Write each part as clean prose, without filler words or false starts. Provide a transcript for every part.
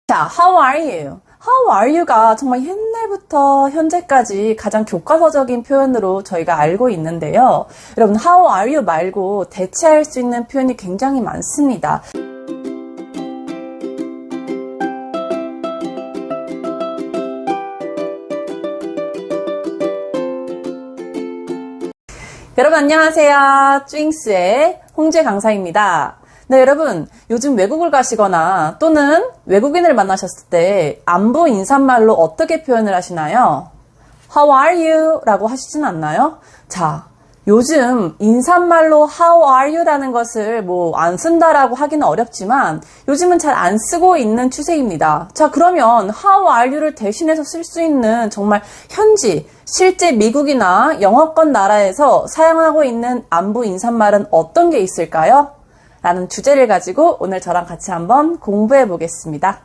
자, how are you? How are you가 정말 옛날부터 현재까지 가장 교과서적인 표현으로 저희가 알고 있는데요. 여러분, how are you 말고 대체할 수 있는 표현이 굉장히 많습니다. 여러분 안녕하세요. 쭈잉스의 홍재 강사입니다. 네, 여러분, 요즘 외국을 가시거나 또는 외국인을 만나셨을 때 안부 인사말로 어떻게 표현을 하시나요? How are you? 라고 하시진 않나요? 자, 요즘 인사말로 How are you? 라는 것을 안 쓴다라고 하기는 어렵지만 요즘은 잘 안 쓰고 있는 추세입니다. 자, 그러면 How are you를 대신해서 쓸 수 있는 정말 현지, 실제 미국이나 영어권 나라에서 사용하고 있는 안부 인사말은 어떤 게 있을까요? 라는 주제를 가지고 오늘 저랑 같이 한번 공부해 보겠습니다.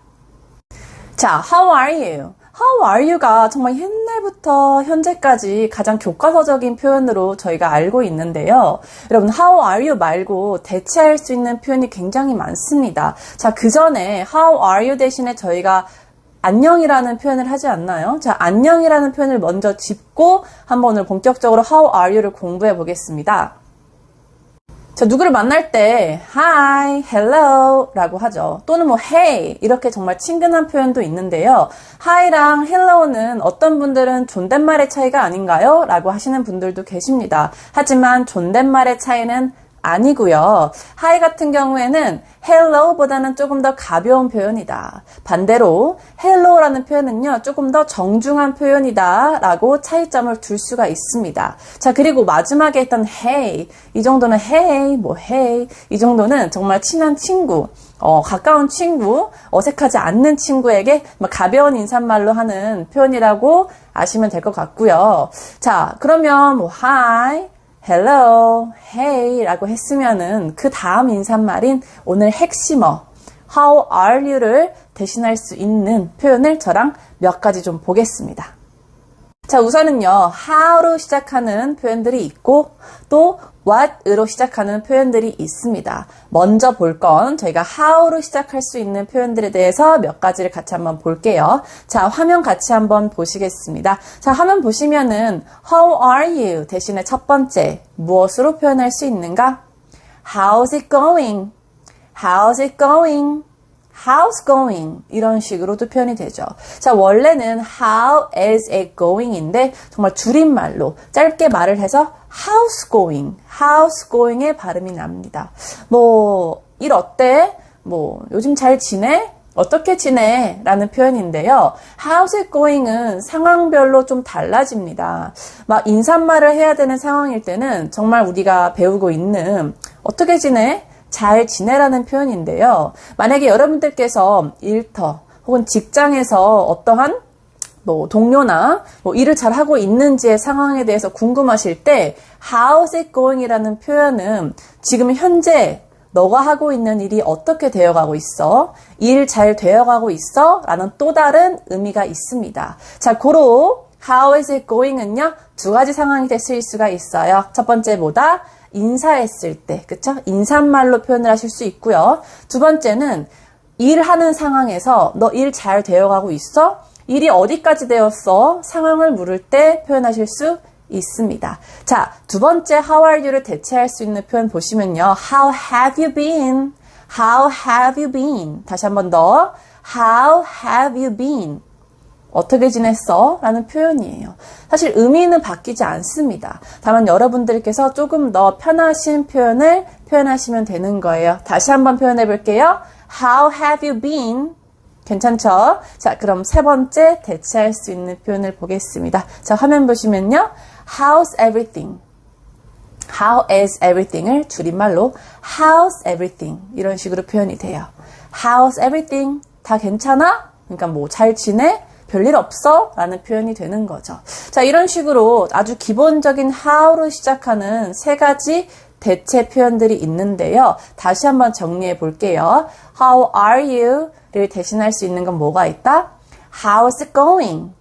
자, How are you? How are you가 정말 옛날부터 현재까지 가장 교과서적인 표현으로 저희가 알고 있는데요. 여러분, How are you 말고 대체할 수 있는 표현이 굉장히 많습니다. 자, 그 전에 How are you 대신에 저희가 안녕이라는 표현을 하지 않나요? 자, 안녕이라는 표현을 먼저 짚고 한번 오늘 본격적으로 How are you를 공부해 보겠습니다. 자, 누구를 만날 때 Hi, Hello 라고 하죠. 또는 Hey 이렇게 정말 친근한 표현도 있는데요. Hi랑 Hello는 어떤 분들은 존댓말의 차이가 아닌가요? 라고 하시는 분들도 계십니다. 하지만 존댓말의 차이는 아니고요. Hi 같은 경우에는 Hello보다는 조금 더 가벼운 표현이다. 반대로 Hello라는 표현은요, 조금 더 정중한 표현이다 라고 차이점을 둘 수가 있습니다. 자, 그리고 마지막에 했던 Hey, 이 정도는 Hey, Hey, 이 정도는 정말 친한 친구, 가까운 친구, 어색하지 않는 친구에게 가벼운 인사말로 하는 표현이라고 아시면 될 것 같고요. 자, 그러면 Hi, Hello, Hey 라고 했으면은 그 다음 인사말인 오늘 핵심어 How are you를 대신할 수 있는 표현을 저랑 몇 가지 좀 보겠습니다. 자, 우선은요, how로 시작하는 표현들이 있고 또 what으로 시작하는 표현들이 있습니다. 먼저 볼 건 저희가 how로 시작할 수 있는 표현들에 대해서 몇 가지를 같이 한번 볼게요. 자, 화면 같이 한번 보시겠습니다. 자, 화면 보시면은 How are you 대신에 첫 번째 무엇으로 표현할 수 있는가? How's it going? How's it going? How's going? 이런 식으로도 표현이 되죠. 자, 원래는 How is it going인데 정말 줄임말로 짧게 말을 해서 How's going? How's going의 발음이 납니다. 일 어때? 요즘 잘 지내? 어떻게 지내? 라는 표현인데요. How's it going은 상황별로 좀 달라집니다. 인사말을 해야 되는 상황일 때는 정말 우리가 배우고 있는 어떻게 지내? 잘 지내라는 표현인데요. 만약에 여러분들께서 일터 혹은 직장에서 어떠한 동료나 일을 잘하고 있는지의 상황에 대해서 궁금하실 때 How's it going? 이라는 표현은 지금 현재 너가 하고 있는 일이 어떻게 되어가고 있어? 일 잘 되어가고 있어? 라는 또 다른 의미가 있습니다. 자, 고로 How is it going은요, 두 가지 상황이 쓰일 수가 있어요. 첫 번째 인사했을 때, 그쵸? 인사말로 표현을 하실 수 있고요. 두 번째는 일하는 상황에서 너 일 잘 되어가고 있어? 일이 어디까지 되었어? 상황을 물을 때 표현하실 수 있습니다. 자, 두 번째 How are you를 대체할 수 있는 표현 보시면요. How have you been? How have you been? 다시 한 번 더. How have you been? 어떻게 지냈어? 라는 표현이에요. 사실 의미는 바뀌지 않습니다. 다만 여러분들께서 조금 더 편하신 표현을 표현하시면 되는 거예요. 다시 한번 표현해 볼게요. How have you been? 괜찮죠? 자, 그럼 세 번째 대체할 수 있는 표현을 보겠습니다. 자, 화면 보시면요. How's everything? How is everything을 줄임말로 How's everything? 이런 식으로 표현이 돼요. How's everything? 다 괜찮아? 그러니까 잘 지내? 별일 없어? 라는 표현이 되는 거죠. 자, 이런 식으로 아주 기본적인 how로 시작하는 세 가지 대체 표현들이 있는데요. 다시 한번 정리해 볼게요. How are you?를 대신할 수 있는 건 뭐가 있다? How's it going?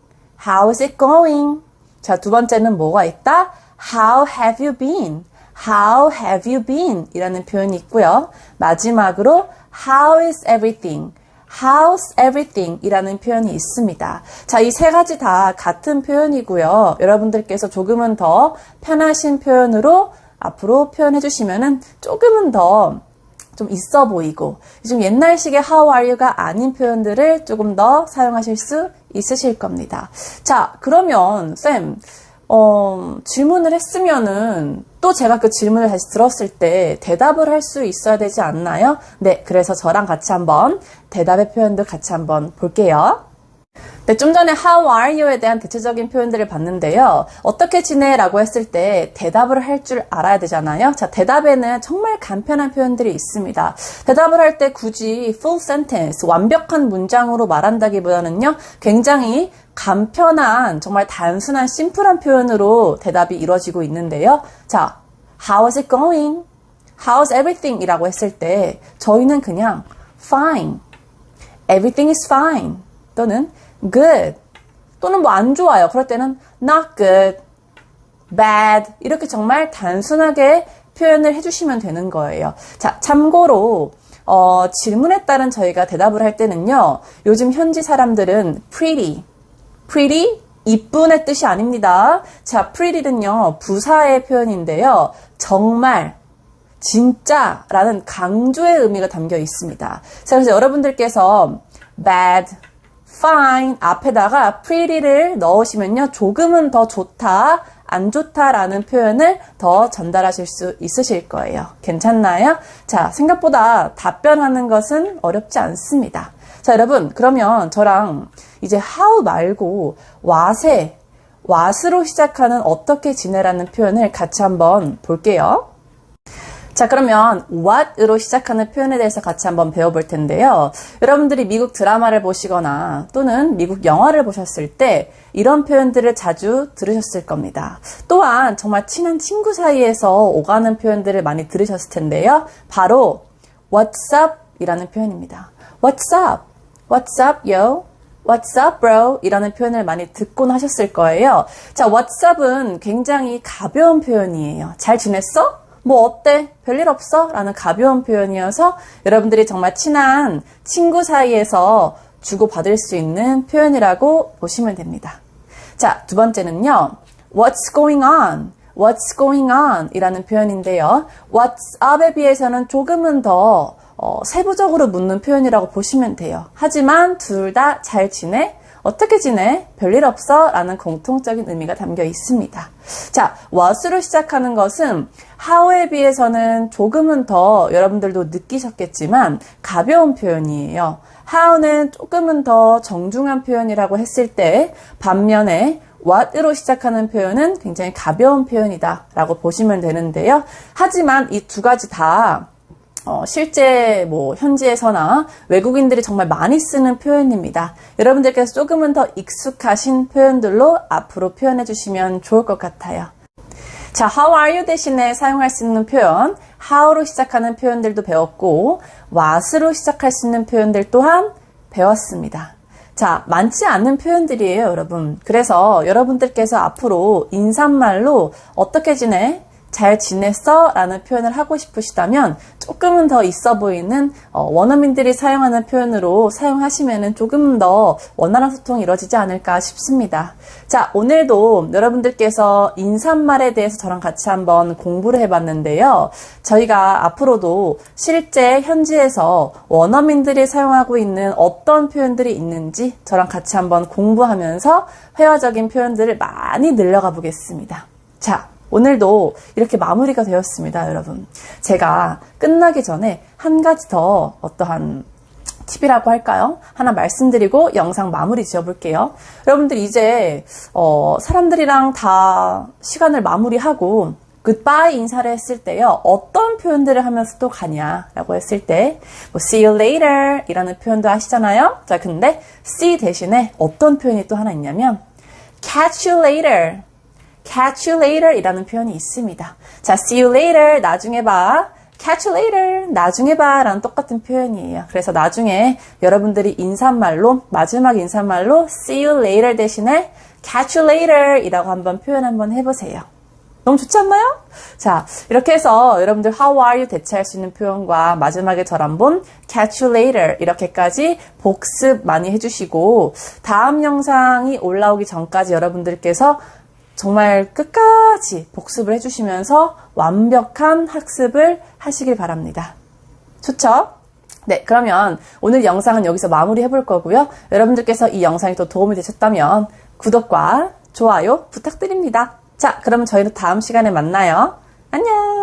How's it going? 자, 두 번째는 뭐가 있다? How have you been? How have you been? 이라는 표현이 있고요. 마지막으로 How is everything? How's everything? 이라는 표현이 있습니다. 자, 이 세 가지 다 같은 표현이고요. 여러분들께서 조금은 더 편하신 표현으로 앞으로 표현해 주시면은 조금은 더 좀 있어 보이고 좀 옛날식의 how are you가 아닌 표현들을 조금 더 사용하실 수 있으실 겁니다. 자, 그러면 쌤, 질문을 했으면은 또 제가 그 질문을 다시 들었을 때 대답을 할 수 있어야 되지 않나요? 네, 그래서 저랑 같이 한번 대답의 표현도 같이 한번 볼게요. 네, 좀 전에 how are you에 대한 대체적인 표현들을 봤는데요. 어떻게 지내? 라고 했을 때 대답을 할 줄 알아야 되잖아요. 자, 대답에는 정말 간편한 표현들이 있습니다. 대답을 할 때 굳이 full sentence, 완벽한 문장으로 말한다기보다는요, 굉장히 간편한, 정말 단순한, 심플한 표현으로 대답이 이루어지고 있는데요. 자, how is it going? How's everything? 이라고 했을 때 저희는 그냥 fine, everything is fine 또는 good 또는 뭐 안 좋아요. 그럴 때는 not good, bad 이렇게 정말 단순하게 표현을 해주시면 되는 거예요. 자, 참고로 질문에 따른 저희가 대답을 할 때는요. 요즘 현지 사람들은 pretty 이쁜의 뜻이 아닙니다. 자, pretty는요. 부사의 표현인데요. 정말 진짜 라는 강조의 의미가 담겨 있습니다. 자, 그래서 여러분들께서 bad, fine 앞에다가 pretty를 넣으시면요. 조금은 더 좋다, 안 좋다라는 표현을 더 전달하실 수 있으실 거예요. 괜찮나요? 자, 생각보다 답변하는 것은 어렵지 않습니다. 자, 여러분, 그러면 저랑 이제 how 말고 what으로 시작하는 어떻게 지내라는 표현을 같이 한번 볼게요. 자, 그러면 what으로 시작하는 표현에 대해서 같이 한번 배워볼 텐데요. 여러분들이 미국 드라마를 보시거나 또는 미국 영화를 보셨을 때 이런 표현들을 자주 들으셨을 겁니다. 또한 정말 친한 친구 사이에서 오가는 표현들을 많이 들으셨을 텐데요. 바로 what's up 이라는 표현입니다. What's up? What's up, yo? What's up, bro? 이라는 표현을 많이 듣곤 하셨을 거예요. 자, what's up은 굉장히 가벼운 표현이에요. 잘 지냈어? 뭐 어때? 별일 없어? 라는 가벼운 표현이어서 여러분들이 정말 친한 친구 사이에서 주고받을 수 있는 표현이라고 보시면 됩니다. 자, 두 번째는요. What's going on? What's going on? 이라는 표현인데요. What's up에 비해서는 조금은 더 세부적으로 묻는 표현이라고 보시면 돼요. 하지만 둘 다 잘 지내? 어떻게 지내? 별일 없어? 라는 공통적인 의미가 담겨 있습니다. 자, what으로 시작하는 것은 how에 비해서는 조금은 더 여러분들도 느끼셨겠지만 가벼운 표현이에요. how는 조금은 더 정중한 표현이라고 했을 때 반면에 what으로 시작하는 표현은 굉장히 가벼운 표현이다 라고 보시면 되는데요. 하지만 이 두 가지 다 실제 현지에서나 외국인들이 정말 많이 쓰는 표현입니다. 여러분들께서 조금은 더 익숙하신 표현들로 앞으로 표현해 주시면 좋을 것 같아요. 자, how are you 대신에 사용할 수 있는 표현, how로 시작하는 표현들도 배웠고 what으로 시작할 수 있는 표현들 또한 배웠습니다. 자, 많지 않은 표현들이에요, 여러분. 그래서 여러분들께서 앞으로 인사말로 어떻게 지내? 잘 지냈어? 라는 표현을 하고 싶으시다면 조금은 더 있어 보이는 원어민들이 사용하는 표현으로 사용하시면 조금 더 원활한 소통이 이루어지지 않을까 싶습니다. 자, 오늘도 여러분들께서 인사말에 대해서 저랑 같이 한번 공부를 해봤는데요. 저희가 앞으로도 실제 현지에서 원어민들이 사용하고 있는 어떤 표현들이 있는지 저랑 같이 한번 공부하면서 회화적인 표현들을 많이 늘려가 보겠습니다. 자, 오늘도 이렇게 마무리가 되었습니다, 여러분. 제가 끝나기 전에 한 가지 더 어떠한 팁이라고 할까요? 하나 말씀드리고 영상 마무리 지어볼게요. 여러분들 이제 사람들이랑 다 시간을 마무리하고 goodbye 인사를 했을 때요. 어떤 표현들을 하면서 또 가냐라고 했을 때 see you later 이라는 표현도 하시잖아요. 자, 근데 see 대신에 어떤 표현이 또 하나 있냐면 catch you later. catch you later 이라는 표현이 있습니다. 자, see you later, 나중에 봐. catch you later, 나중에 봐 라는 똑같은 표현이에요. 그래서 나중에 여러분들이 인사말로, 마지막 인사말로 see you later 대신에 catch you later 이라고 한번 표현 한번 해보세요. 너무 좋지 않나요? 자, 이렇게 해서 여러분들 how are you 대체할 수 있는 표현과 마지막에 저랑 본 catch you later 이렇게까지 복습 많이 해주시고 다음 영상이 올라오기 전까지 여러분들께서 정말 끝까지 복습을 해주시면서 완벽한 학습을 하시길 바랍니다. 좋죠? 네, 그러면 오늘 영상은 여기서 마무리 해볼 거고요. 여러분들께서 이 영상이 또 도움이 되셨다면 구독과 좋아요 부탁드립니다. 자, 그럼 저희는 다음 시간에 만나요. 안녕!